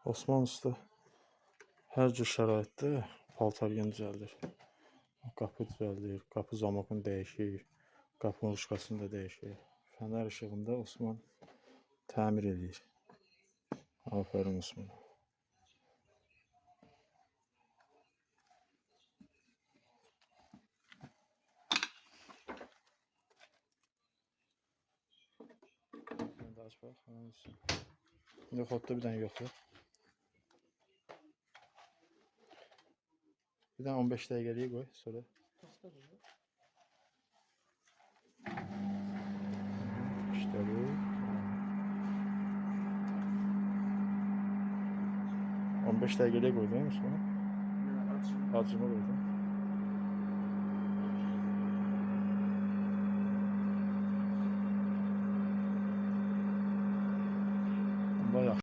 Osman usta hər cür şəraitdə paltar yeni düzəldir. Qapı düzəldir, qapı zamokunu dəyişir, qapının ruşkasını da dəyişir. Fənər işığında Osman təmir edir. Aferin Osman. Aç bax. Yox, orada bir dənə yoxdur. Bir dənə 15 dəqiqəliyə qoy, sonra. İşləri. 15 dəqiqəliyə qoydun Osman? Acımı qoydum.